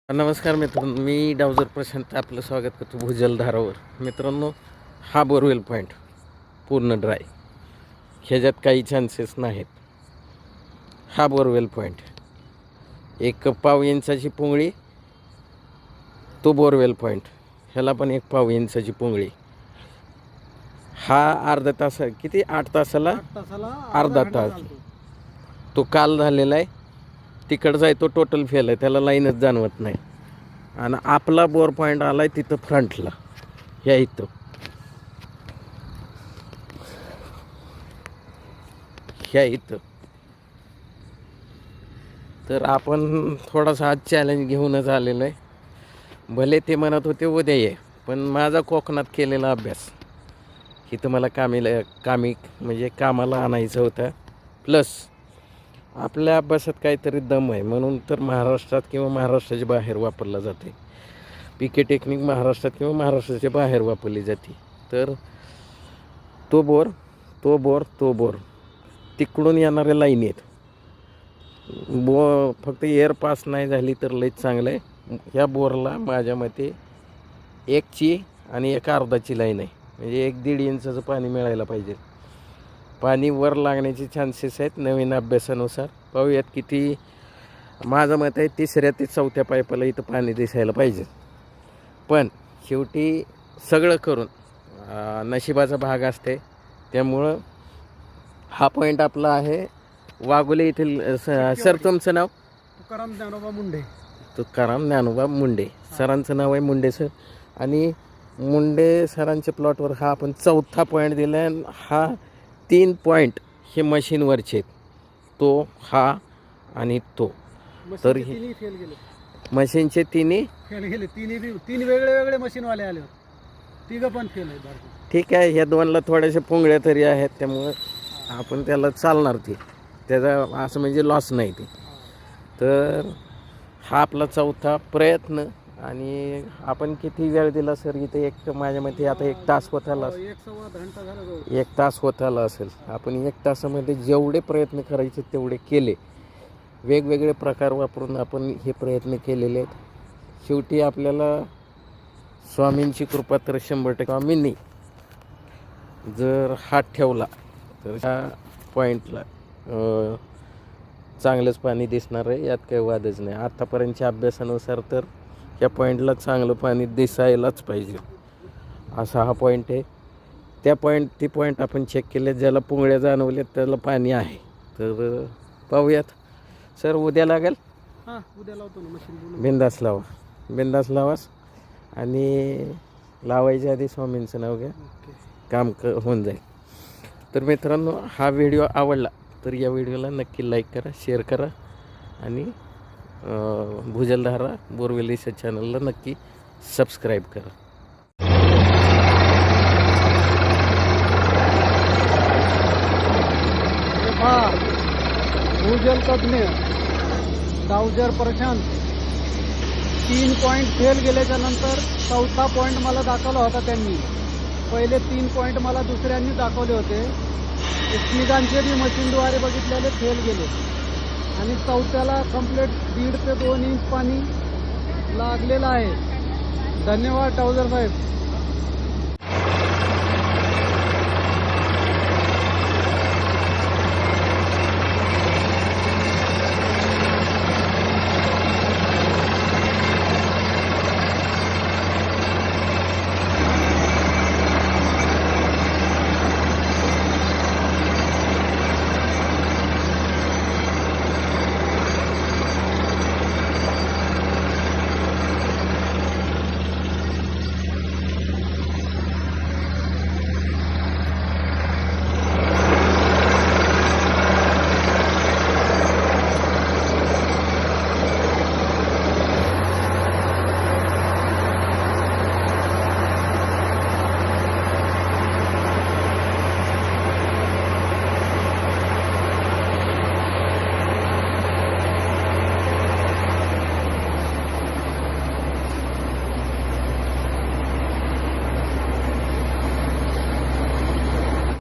नमस्कार मित्रांनो, मी डावजर प्रशांत आपलं स्वागत करतो भुजलधारावर. मित्रांनो, हा बोरवेल पॉईंट पूर्ण ड्राय, ह्याच्यात काही चान्सेस नाहीत. हा बोरवेल पॉईंट एक पाव इंचाची पुंगळी, तो बोरवेल पॉईंट ह्याला पण एक पाव इंचाची पुंगळी. हा अर्धा तास, किती 8 तासाला अर्धा तास तो काल झालेला आहे. तिकडचा आहे तो टोटल फेल आहे, त्याला लाईनच जाणवत नाही. आणि आपला बोर पॉईंट आला आहे तिथं फ्रंटला, ह्या इथं ह्या इथं. तर आपण थोडासा आज चॅलेंज घेऊनच आलेलो आहे. भले ते म्हणत होते उद्या ये, पण माझा कोकणात केलेला अभ्यास इथं मला कामी म्हणजे कामाला आणायचं होतं. प्लस आपल्या अभ्यासात काहीतरी दम आहे, म्हणून तर महाराष्ट्रात किंवा महाराष्ट्राच्या बाहेर वापरला जाते. पीके टेक्निक महाराष्ट्रात किंवा महाराष्ट्राच्या बाहेर वापरली जाते. तर तो बोर तिकडून येणाऱ्या लाईन आहेत. फक्त एअर पास नाही झाली तर लईच चांगलं आहे. ह्या बोरला माझ्या मते 1ची आणि 1 अर्धाची लाईन आहे, म्हणजे 1-1.5 इंचाचं पाणी मिळायला पाहिजे. पाणी वर लागण्याचे चान्सेस आहेत नवीन अभ्यासानुसार. पाहूयात किती. माझं मत आहे 3ऱ्या ते 4थ्या पाईपाला इथं पाणी दिसायला पाहिजे. पण शेवटी सगळं करून नशिबाचा भाग असते. त्यामुळं हा पॉईंट आपला आहे वाघोली येथील. सर तुमचं नाव? तुकाराम ज्ञानोबा मुंडे. तुकाराम ज्ञानोबा मुंडे सरांचं नाव आहे, मुंडे सर. आणि मुंडे सरांच्या प्लॉटवर हा आपण 4था पॉईंट दिला आहे. हा 3 पॉईंट हे मशीनवरचे आहेत, तो हा आणि तो. तर तिन्ही फेल गेले, मशीनचे तिन्ही फेल गेले. तीन वेगळे मशीनवाले आले, तिघं पण फेल आहे. ठीक आहे, ह्या 2ला थोड्याशा पुंगळ्या तरी आहेत, त्यामुळं आपण त्याला चालणार ती, त्याचा असं म्हणजे लॉस नाही ते. तर हा आपला 4था प्रयत्न. आणि आपण किती वेळ दिला सर इथे? एक माझ्या मते आता 1 तास होत आला, 1 तास होत आला असेल. आपण 1 तासामध्ये जेवढे प्रयत्न करायचे तेवढे केले. वेगवेगळे प्रकार वापरून आपण हे प्रयत्न केलेले आहेत. शेवटी आपल्याला स्वामींची कृपा तर 100%. स्वामींनी जर हात ठेवला तर ह्या पॉईंटला चांगलंच पाणी दिसणार आहे, यात काही वादच नाही. आतापर्यंतच्या अभ्यासानुसार तर या पॉईंटला चांगलं पाणी दिसायलाच पाहिजे, असा हा पॉईंट आहे. ती पॉईंट आपण चेक केले, ज्याला पुंगळ्या जाणवल्या त्याला पाणी आहे. तर पाहूयात सर, उद्या लागेल. उद्या लावतो ना मशीन. बिंदास लावास. आणि लावायच्या आधी स्वामींचं नाव घ्या, काम होऊन जाईल. तर मित्रांनो, हा व्हिडिओ आवडला तर या व्हिडिओला नक्की लाईक करा, शेअर करा. आणि भुजलधारा बोरवेल रिसर्च चॅनलला नक्की सबस्क्राईब करा. भूजल तज्ञ डावजर प्रशांत 3 पॉईंट फेल गेल्याच्या नंतर 4था पॉईंट मला दाखवला होता त्यांनी. पहिले 3 पॉईंट मला दुसऱ्यांनी दाखवले होते. एकमेकांचे बी मशीनद्वारे बघितलेले फेल गेले. आणि 4थ्याला कंप्लीट 1.5 ते 2 इंच पाणी लागलेलं आहे. धन्यवाद डावजर साहेब.